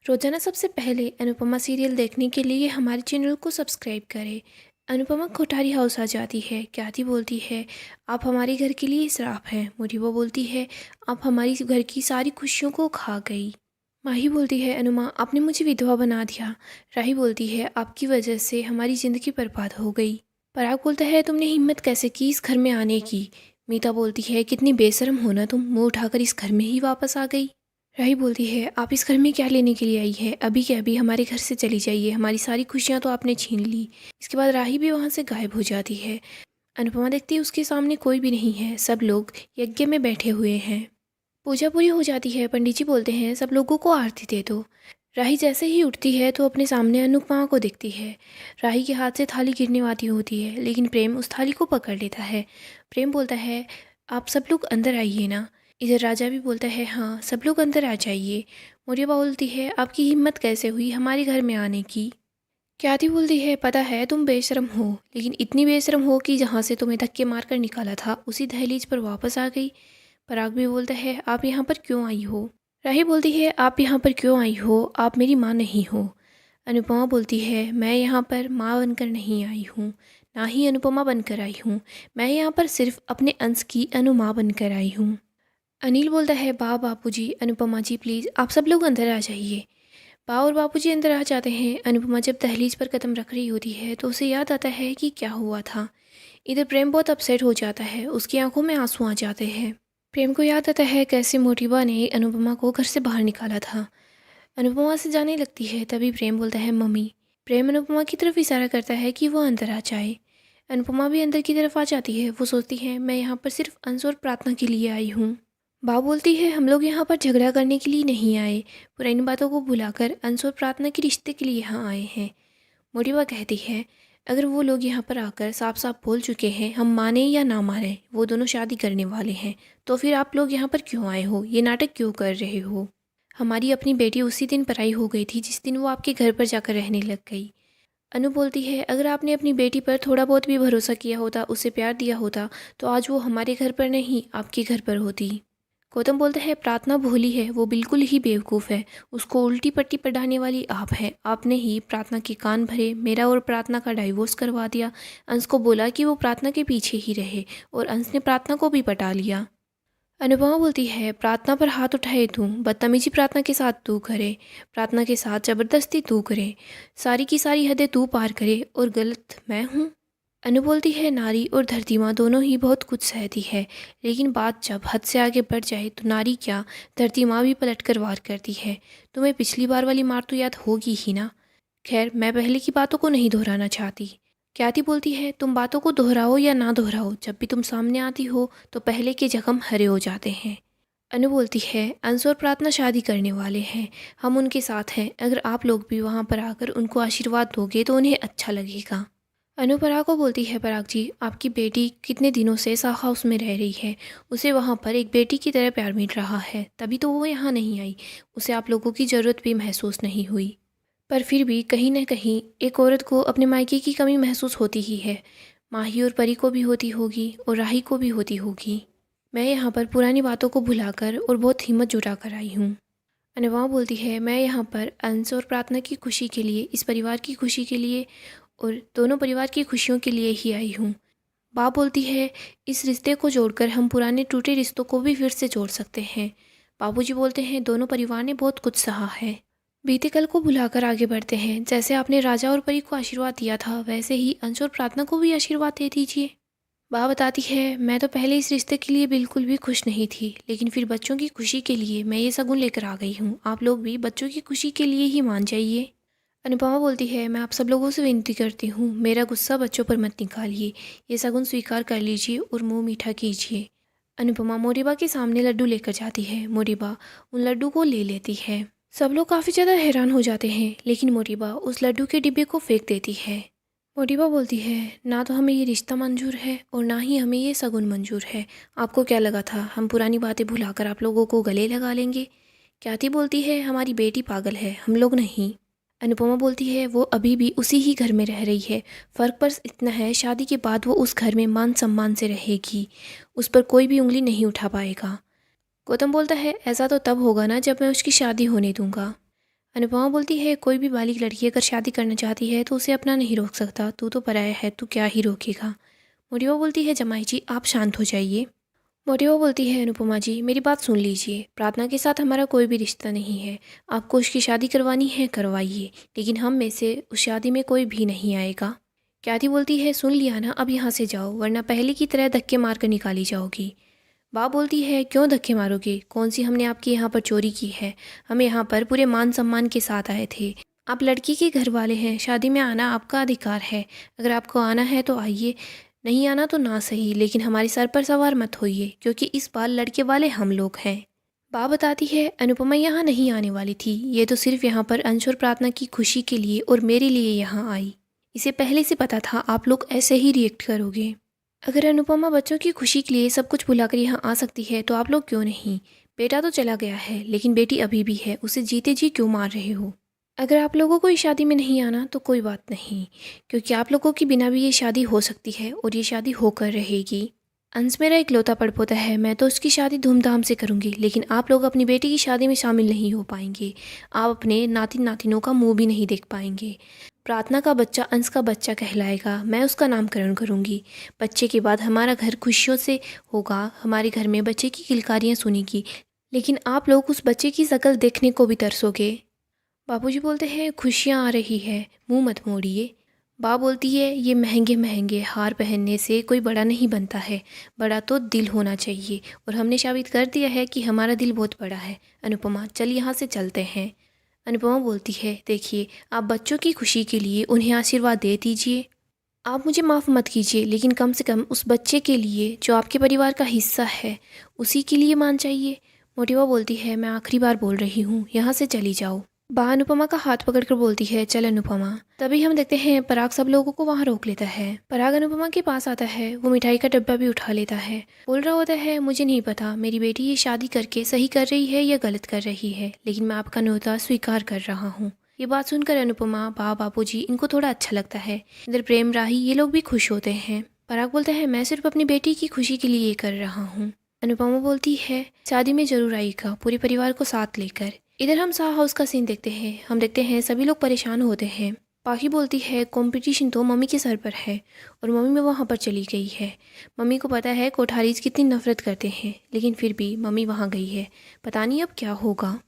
रोजाना सबसे पहले अनुपमा सीरियल देखने के लिए हमारे चैनल को सब्सक्राइब करें। अनुपमा कोठारी हाउस आ जाती है। ख्याति बोलती है, आप हमारे घर के लिए श्राप हैं। मोरिबा बोलती है, आप हमारी घर की सारी खुशियों को खा गई। माही बोलती है, अनुमा आपने मुझे विधवा बना दिया। राही बोलती है, आपकी वजह से हमारी ज़िंदगी बर्बाद हो गई। पराग बोलता है, तुमने हिम्मत कैसे की इस घर में आने की। मीता बोलती है, कितनी बेशर्म हो ना तुम, मुँह उठाकर इस घर में ही वापस आ गई। राही बोलती है, आप इस घर में क्या लेने के लिए आई है? अभी के अभी हमारे घर से चली जाइए, हमारी सारी खुशियाँ तो आपने छीन ली। इसके बाद राही भी वहाँ से गायब हो जाती है। अनुपमा देखती है उसके सामने कोई भी नहीं है, सब लोग यज्ञ में बैठे हुए हैं। पूजा पूरी हो जाती है। पंडित जी बोलते हैं, सब लोगों को आरती दे दो। राही जैसे ही उठती है तो अपने सामने अनुपमा को देखती है। राही के हाथ से थाली गिरने वाली होती है, लेकिन प्रेम उस थाली को पकड़ लेता है। प्रेम बोलता है, आप सब लोग अंदर आइए ना। इधर राजा भी बोलता है, हाँ सब लोग अंदर आ जाइए। मोरिया बोलती है, आपकी हिम्मत कैसे हुई हमारे घर में आने की। ख्याति बोलती है, पता है तुम बेशरम हो, लेकिन इतनी बेशरम हो कि जहाँ से तुम्हें धक्के मार कर निकाला था उसी दहलीज पर वापस आ गई। पराग भी बोलता है, आप यहाँ पर क्यों आई हो। राही बोलती है, आप यहाँ पर क्यों आई हो, आप मेरी माँ नहीं हो। अनुपमा बोलती है, मैं यहाँ पर माँ बनकर नहीं आई हूँ, ना ही अनुपमा बनकर आई हूँ। मैं यहाँ पर सिर्फ अपने अंश की अनुमा बनकर आई हूँ। अनिल बोलता है, बापूजी, अनुपमा जी प्लीज़ आप सब लोग अंदर आ जाइए। बा और बापूजी अंदर आ जाते हैं। अनुपमा जब दहलीज पर कदम रख रही होती है तो उसे याद आता है कि क्या हुआ था। इधर प्रेम बहुत अपसेट हो जाता है, उसकी आंखों में आंसू आ जाते हैं। प्रेम को याद आता है कैसे मोटिबा ने अनुपमा को घर से बाहर निकाला था। अनुपमा से जाने लगती है, तभी प्रेम बोलता है, मम्मी। प्रेम अनुपमा की तरफ इशारा करता है कि वो अंदर आ जाए। अनुपमा भी अंदर की तरफ आ जाती है। वो सोचती है, मैं यहाँ पर सिर्फ अंश और प्रार्थना के लिए आई हूँ। बा बोलती है, हम लोग यहाँ पर झगड़ा करने के लिए नहीं आए, पुरानी बातों को भुलाकर अंश और प्रार्थना के रिश्ते के लिए यहाँ आए हैं। मोटिबा कहती है, अगर वो लोग यहाँ पर आकर साफ साफ बोल चुके हैं, हम माने या ना माने वो दोनों शादी करने वाले हैं, तो फिर आप लोग यहाँ पर क्यों आए हो, ये नाटक क्यों कर रहे हो। हमारी अपनी बेटी उसी दिन पराई हो गई थी जिस दिन वो आपके घर पर जाकर रहने लग गई। अनु बोलती है, अगर आपने अपनी बेटी पर थोड़ा बहुत भी भरोसा किया होता, उसे प्यार दिया होता, तो आज वो हमारे घर पर नहीं आपके घर पर होती। गौतम बोलता है, प्रार्थना भोली है, वो बिल्कुल ही बेवकूफ़ है, उसको उल्टी पट्टी पढ़ाने वाली आप हैं। आपने ही प्रार्थना के कान भरे, मेरा और प्रार्थना का डाइवोर्स करवा दिया। अंश को बोला कि वो प्रार्थना के पीछे ही रहे, और अंश ने प्रार्थना को भी पटा लिया। अनुपमा बोलती है, प्रार्थना पर हाथ उठाए तू, बदतमीजी प्रार्थना के साथ तू करे, प्रार्थना के साथ ज़बरदस्ती तू करे, सारी की सारी हदें तू पार करे, और गलत मैं हूँ। अनु बोलती है, नारी और धरती माँ दोनों ही बहुत कुछ सहती है, लेकिन बात जब हद से आगे बढ़ जाए तो नारी क्या, धरती माँ भी पलट कर वार करती है। तुम्हें पिछली बार वाली मार तो याद होगी ही ना। खैर, मैं पहले की बातों को नहीं दोहराना चाहती। ख्याति बोलती है, तुम बातों को दोहराओ या ना दोहराओ, जब भी तुम सामने आती हो तो पहले के जख्म हरे हो जाते हैं। अनु बोलती है, अंश और प्रार्थना शादी करने वाले हैं, हम उनके साथ हैं। अगर आप लोग भी वहाँ पर आकर उनको आशीर्वाद दोगे तो उन्हें अच्छा लगेगा। अनु पराग को बोलती है, पराग जी, आपकी बेटी कितने दिनों से साख हाउस में रह रही है, उसे वहाँ पर एक बेटी की तरह प्यार मिल रहा है, तभी तो वो यहाँ नहीं आई, उसे आप लोगों की ज़रूरत भी महसूस नहीं हुई। पर फिर भी कहीं न कहीं एक औरत को अपने मायके की कमी महसूस होती ही है। माही और परी को भी होती होगी और राही को भी होती होगी। मैं यहाँ पर पुरानी बातों को भुलाकर और बहुत हिम्मत जुटा कर आई हूँ। अनुपमा बोलती है, मैं यहाँ पर अंश और प्रार्थना की खुशी के लिए, इस परिवार की खुशी के लिए और दोनों परिवार की खुशियों के लिए ही आई हूँ। बा बोलती है, इस रिश्ते को जोड़कर हम पुराने टूटे रिश्तों को भी फिर से जोड़ सकते हैं। बाबूजी बोलते हैं, दोनों परिवार ने बहुत कुछ सहा है, बीते कल को भुलाकर आगे बढ़ते हैं। जैसे आपने राजा और परी को आशीर्वाद दिया था, वैसे ही अंश और प्रार्थना को भी आशीर्वाद दे दीजिए। बा बताती है, मैं तो पहले इस रिश्ते के लिए बिल्कुल भी खुश नहीं थी, लेकिन फिर बच्चों की खुशी के लिए मैं ये शगुन लेकर आ गई हूँ। आप लोग भी बच्चों की खुशी के लिए ही मान जाइए। अनुपमा बोलती है, मैं आप सब लोगों से विनती करती हूँ, मेरा गुस्सा बच्चों पर मत निकालिए, ये शगुन स्वीकार कर लीजिए और मुंह मीठा कीजिए। अनुपमा मोरिबा के सामने लड्डू लेकर जाती है। मोरिबा उन लड्डू को ले लेती है। सब लोग काफ़ी ज़्यादा हैरान हो जाते हैं, लेकिन मोरिबा उस लड्डू के डिब्बे को फेंक देती है। मोरिबा बोलती है, ना तो हमें ये रिश्ता मंजूर है और ना ही हमें ये शगुन मंजूर है। आपको क्या लगा था हम पुरानी बातें भुलाकर आप लोगों को गले लगा लेंगे। ख्याति बोलती है, हमारी बेटी पागल है, हम लोग नहीं। अनुपमा बोलती है, वो अभी भी उसी ही घर में रह रही है, फ़र्क बस इतना है शादी के बाद वो उस घर में मान सम्मान से रहेगी, उस पर कोई भी उंगली नहीं उठा पाएगा। गौतम बोलता है, ऐसा तो तब होगा ना जब मैं उसकी शादी होने दूंगा। अनुपमा बोलती है, कोई भी बालिग लड़की अगर शादी करना चाहती है तो उसे अपना नहीं रोक सकता, तू तो पराया है, तू क्या ही रोकेगा। मोटिवा बोलती है, जमाई जी आप शांत हो जाइए। मोटिवा बोलती है, अनुपमा जी मेरी बात सुन लीजिए, प्रार्थना के साथ हमारा कोई भी रिश्ता नहीं है। आपको उसकी शादी करवानी है करवाइए, लेकिन हम में से उस शादी में कोई भी नहीं आएगा। ख्याति बोलती है, सुन लिया ना, अब यहाँ से जाओ वरना पहले की तरह धक्के मार कर निकाली जाओगी। बा बोलती है, क्यों धक्के मारोगे, कौन सी हमने आपके यहाँ पर चोरी की है, हम यहाँ पर पूरे मान सम्मान के साथ आए थे। आप लड़की के घर वाले हैं, शादी में आना आपका अधिकार है, अगर आपको आना है तो आइए, नहीं आना तो ना सही, लेकिन हमारी सर पर सवार मत होइए क्योंकि इस बार लड़के वाले हम लोग हैं। बा बताती है, अनुपमा यहाँ नहीं आने वाली थी, ये तो सिर्फ यहाँ पर अंश और प्रार्थना की खुशी के लिए और मेरे लिए यहाँ आई। इसे पहले से पता था आप लोग ऐसे ही रिएक्ट करोगे। अगर अनुपमा बच्चों की खुशी के लिए सब कुछ भुलाकर यहाँ आ सकती है तो आप लोग क्यों नहीं। बेटा तो चला गया है लेकिन बेटी अभी भी है, उसे जीते जी क्यों मार रहे हो। अगर आप लोगों को इस शादी में नहीं आना तो कोई बात नहीं, क्योंकि आप लोगों के बिना भी ये शादी हो सकती है और ये शादी होकर रहेगी। अंश मेरा इकलौता पड़पोता है, मैं तो उसकी शादी धूमधाम से करूँगी, लेकिन आप लोग अपनी बेटी की शादी में शामिल नहीं हो पाएंगे। आप अपने नातिन नातिनों का मुंह भी नहीं देख पाएंगे। प्रार्थना का बच्चा अंश का बच्चा कहलाएगा, मैं उसका नामकरण करूँगी। बच्चे के बाद हमारा घर खुशियों से होगा, हमारे घर में बच्चे की किलकारियाँ सुनेगी, लेकिन आप लोग उस बच्चे की शक्ल देखने को भी तरसोगे। बापूजी बोलते हैं, खुशियाँ आ रही है, मुंह मत मोड़िए। बा बोलती है, ये महंगे महंगे हार पहनने से कोई बड़ा नहीं बनता है, बड़ा तो दिल होना चाहिए, और हमने साबित कर दिया है कि हमारा दिल बहुत बड़ा है। अनुपमा चल यहाँ से चलते हैं। अनुपमा बोलती है, देखिए आप बच्चों की खुशी के लिए उन्हें आशीर्वाद दे दीजिए। आप मुझे माफ़ मत कीजिए, लेकिन कम से कम उस बच्चे के लिए जो आपके परिवार का हिस्सा है उसी के लिए मान चाहिए। मोटिवा बोलती है, मैं आखिरी बार बोल रही हूँ, यहाँ से चली जाओ। बा अनुपमा का हाथ पकड़कर बोलती है, चल अनुपमा। तभी हम देखते हैं पराग सब लोगों को वहाँ रोक लेता है। पराग अनुपमा के पास आता है, वो मिठाई का डब्बा भी उठा लेता है, बोल रहा होता है, मुझे नहीं पता मेरी बेटी ये शादी करके सही कर रही है या गलत कर रही है, लेकिन मैं आपका न्योता स्वीकार कर रहा हूँ। ये बात सुनकर अनुपमा, बापूजी इनको थोड़ा अच्छा लगता है। इधर प्रेम राही ये लोग भी खुश होते हैं। पराग बोलता है, मैं सिर्फ अपनी बेटी की खुशी के लिए ये कर रहा हूँ। अनुपमा बोलती है, शादी में जरूर आएगा पूरे परिवार को साथ लेकर। इधर हम शाह हाउस का सीन देखते हैं। हम देखते हैं सभी लोग परेशान होते हैं। पाखी बोलती है, कंपटीशन तो मम्मी के सर पर है और मम्मी में वहाँ पर चली गई है। मम्मी को पता है कोठारीज कितनी नफरत करते हैं, लेकिन फिर भी मम्मी वहाँ गई है, पता नहीं अब क्या होगा।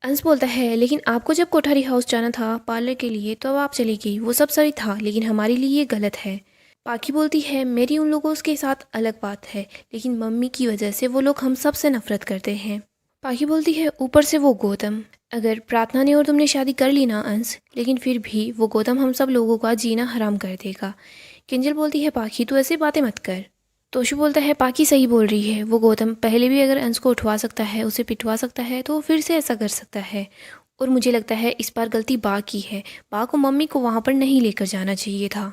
अंश बोलता है, लेकिन आपको जब कोठारी हाउस जाना था पार्लर के लिए तो अब आप चली गई, वो सब सही था, लेकिन हमारे लिए ये गलत है। पाखी बोलती है, मेरी उन लोगों के साथ अलग बात है, लेकिन मम्मी की वजह से वो लोग हम सब से नफरत करते हैं। पाखी बोलती है, ऊपर से वो गौतम, अगर प्रार्थना ने और तुमने शादी कर ली ना अंश, लेकिन फिर भी वो गौतम हम सब लोगों का जीना हराम कर देगा। किंजल बोलती है, पाखी तू ऐसी बातें मत कर। तोशु बोलता है, पाखी सही बोल रही है, वो गौतम पहले भी अगर अंश को उठवा सकता है, उसे पिटवा सकता है, तो वो फिर से ऐसा कर सकता है। और मुझे लगता है इस बार गलती बा की है, बा को मम्मी को वहाँ पर नहीं लेकर जाना चाहिए था।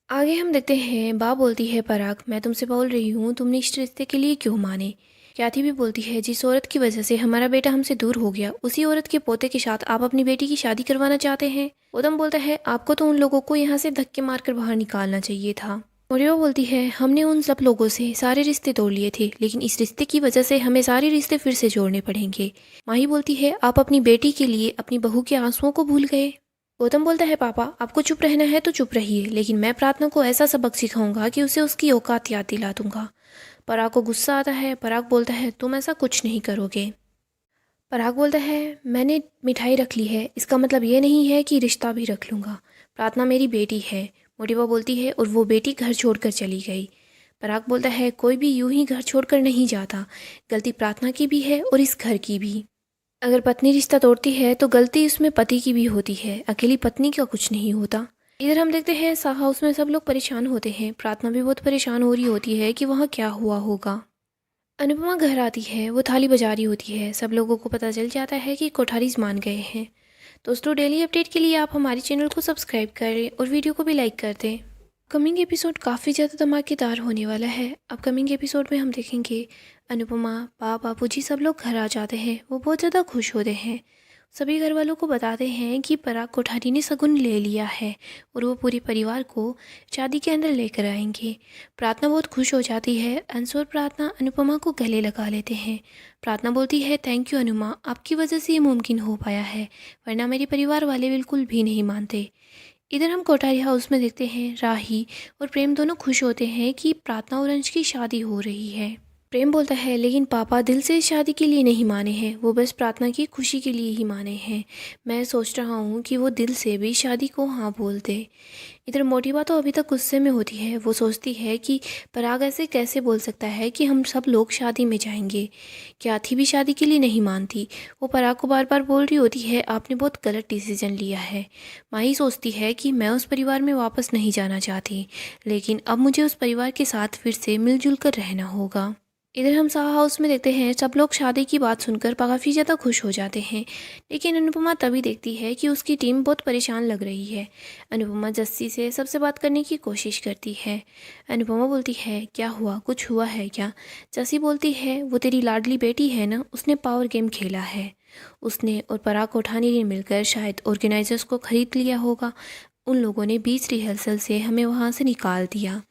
आगे हम देखते हैं, बा बोलती है, पराग मैं तुमसे बोल रही हूँ, तुमने इस रिश्ते के लिए क्यों माने। ख्याति भी बोलती है, जिस औरत की वजह से हमारा बेटा हमसे दूर हो गया, उसी औरत के पोते के साथ आप अपनी बेटी की शादी करवाना चाहते हैं। गौतम बोलता है, आपको तो उन लोगों को यहाँ से धक्के मारकर बाहर निकालना चाहिए था। मोरिया बोलती है, हमने उन सब लोगों से सारे रिश्ते तोड़ लिए थे, लेकिन इस रिश्ते की वजह से हमें सारे रिश्ते फिर से जोड़ने पड़ेंगे। माही बोलती है, आप अपनी बेटी के लिए अपनी बहू के आंसुओं को भूल गए। गौतम बोलता है, पापा आपको चुप रहना है तो चुप रहिए, लेकिन मैं प्रार्थना को ऐसा सबक सिखाऊंगा कि उसे उसकी औकात याद दिला दूंगा। पराग को गुस्सा आता है। पराग बोलता है, तुम ऐसा कुछ नहीं करोगे। पराग बोलता है, मैंने मिठाई रख ली है, इसका मतलब ये नहीं है कि रिश्ता भी रख लूँगा। प्रार्थना मेरी बेटी है। मोटिवा बोलती है, और वो बेटी घर छोड़कर चली गई। पराग बोलता है, कोई भी यूं ही घर छोड़कर नहीं जाता, गलती प्रार्थना की भी है और इस घर की भी। अगर पत्नी रिश्ता तोड़ती है तो गलती उसमें पति की भी होती है, अकेली पत्नी का कुछ नहीं होता। इधर हम देखते हैं शाह हाउस में सब लोग परेशान होते हैं। प्रार्थना भी बहुत परेशान हो रही होती है कि वहाँ क्या हुआ होगा। अनुपमा घर आती है, वो थाली बजा रही होती है। सब लोगों को पता चल जाता है कि कोठारीज मान गए हैं। दोस्तों डेली अपडेट के लिए आप हमारे चैनल को सब्सक्राइब करें और वीडियो को भी लाइक कर दें। अपकमिंग एपिसोड काफ़ी ज़्यादा धमाकेदार होने वाला है। अपकमिंग एपिसोड में हम देखेंगे अनुपमा, बापूजी सब लोग घर आ जाते हैं। वो बहुत ज़्यादा खुश होते हैं। सभी घर वालों को बताते हैं कि पराग कोठारी ने शगुन ले लिया है और वो पूरे परिवार को शादी के अंदर लेकर आएंगे। प्रार्थना बहुत खुश हो जाती है। अंशु और प्रार्थना अनुपमा को गले लगा लेते हैं। प्रार्थना बोलती है, थैंक यू अनुमा, आपकी वजह से ये मुमकिन हो पाया है, वरना मेरे परिवार वाले बिल्कुल भी नहीं मानते। इधर हम कोठारी हाउस में देखते हैं राही और प्रेम दोनों खुश होते हैं कि प्रार्थना और अंश की शादी हो रही है। प्रेम बोलता है, लेकिन पापा दिल से इस शादी के लिए नहीं माने हैं, वो बस प्रार्थना की खुशी के लिए ही माने हैं। मैं सोच रहा हूँ कि वो दिल से भी शादी को हाँ बोल दे। इधर मोटिवा तो अभी तक गुस्से में होती है। वो सोचती है कि पराग ऐसे कैसे बोल सकता है कि हम सब लोग शादी में जाएंगे। क्याथी भी शादी के लिए नहीं मानती। वो पराग को बार बार बोल रही होती है, आपने बहुत गलत डिसीजन लिया है। माही सोचती है कि मैं उस परिवार में वापस नहीं जाना चाहती, लेकिन अब मुझे उस परिवार के साथ फिर से मिलजुल कर रहना होगा। इधर हम साहा हाउस में देखते हैं सब लोग शादी की बात सुनकर काफ़ी ज़्यादा खुश हो जाते हैं, लेकिन अनुपमा तभी देखती है कि उसकी टीम बहुत परेशान लग रही है। अनुपमा जस्सी से सबसे बात करने की कोशिश करती है। अनुपमा बोलती है, क्या हुआ, कुछ हुआ है क्या? जस्सी बोलती है, वो तेरी लाडली बेटी है ना, उसने पावर गेम खेला है। उसने और पराग कोठानी ने मिलकर शायद ऑर्गेनाइजर्स को खरीद लिया होगा। उन लोगों ने बीच रिहर्सल से हमें वहाँ से निकाल दिया।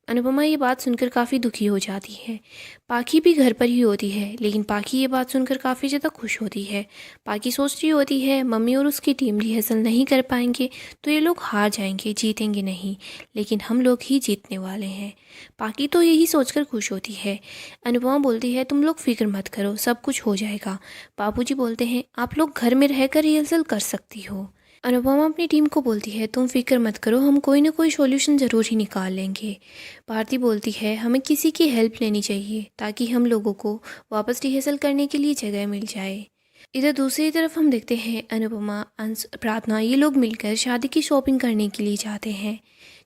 अनुपमा ये बात सुनकर काफ़ी दुखी हो जाती है। पाखी भी घर पर ही होती है, लेकिन पाखी ये बात सुनकर काफ़ी ज़्यादा खुश होती है। पाखी सोच रही होती है, मम्मी और उसकी टीम रिहर्सल नहीं कर पाएंगे तो ये लोग हार जाएंगे, जीतेंगे नहीं, लेकिन हम लोग ही जीतने वाले हैं। पाखी तो यही सोचकर खुश होती है। अनुपमा बोलती है, तुम लोग फिक्र मत करो, सब कुछ हो जाएगा। बाबूजी बोलते हैं, आप लोग घर में रहकर रिहर्सल कर सकती हो। अनुपमा अपनी टीम को बोलती है, तुम फिक्र मत करो, हम कोई ना कोई सॉल्यूशन ज़रूर ही निकाल लेंगे। भारती बोलती है, हमें किसी की हेल्प लेनी चाहिए ताकि हम लोगों को वापस रिहर्सल करने के लिए जगह मिल जाए। इधर दूसरी तरफ हम देखते हैं अनुपमा, अंश, प्रार्थना ये लोग मिलकर शादी की शॉपिंग करने के लिए जाते हैं।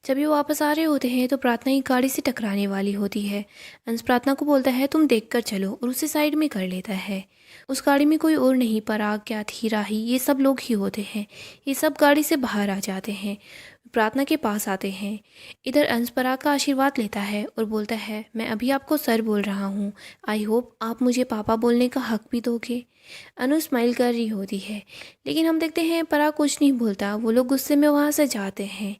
जब ये वापस आ रहे होते हैं तो प्रार्थना एक गाड़ी से टकराने वाली होती है। अंश प्रार्थना को बोलता है, तुम देख कर चलो, और उसे साइड में कर लेता है। उस गाड़ी में कोई और नहीं, पराग, क्याथी, राही ये सब लोग ही होते हैं। ये सब गाड़ी से बाहर आ जाते हैं, प्रार्थना के पास आते हैं। इधर अंश पराग का आशीर्वाद लेता है और बोलता है, मैं अभी आपको सर बोल रहा हूँ, आई होप आप मुझे पापा बोलने का हक भी दोगे। अनु स्माइल कर रही होती है, लेकिन हम देखते हैं पराग कुछ नहीं बोलता। वो लोग गुस्से में वहाँ से जाते हैं।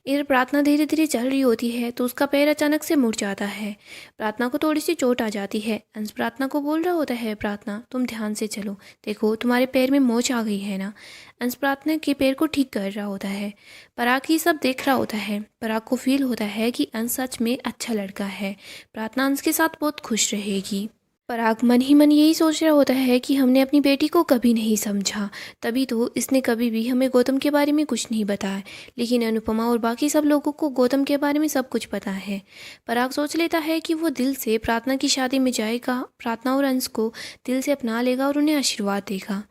इधर प्रार्थना धीरे धीरे चल रही होती है तो उसका पैर अचानक से मुड़ जाता है। प्रार्थना को थोड़ी सी चोट आ जाती है। अंश प्रार्थना को बोल रहा होता है, प्रार्थना तुम ध्यान से चलो, देखो तुम्हारे पैर में मोच आ गई है ना। अंश प्रार्थना के पैर को ठीक कर रहा होता है। पराग ये सब देख रहा होता है। पराग को फील होता है कि अंश सच में अच्छा लड़का है। प्रार्थना अंश के साथ बहुत खुश रहेगी। पराग मन ही मन यही सोच रहा होता है कि हमने अपनी बेटी को कभी नहीं समझा, तभी तो इसने कभी भी हमें गौतम के बारे में कुछ नहीं बताया। लेकिन अनुपमा और बाकी सब लोगों को गौतम के बारे में सब कुछ पता है। पराग सोच लेता है कि वो दिल से प्रार्थना की शादी में जाएगा, प्रार्थना और अंश को दिल से अपना लेगा और उन्हें आशीर्वाद देगा।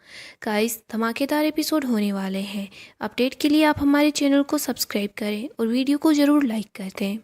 गाइस, धमाकेदार एपिसोड होने वाले हैं। अपडेट के लिए आप हमारे चैनल को सब्सक्राइब करें और वीडियो को ज़रूर लाइक कर दें।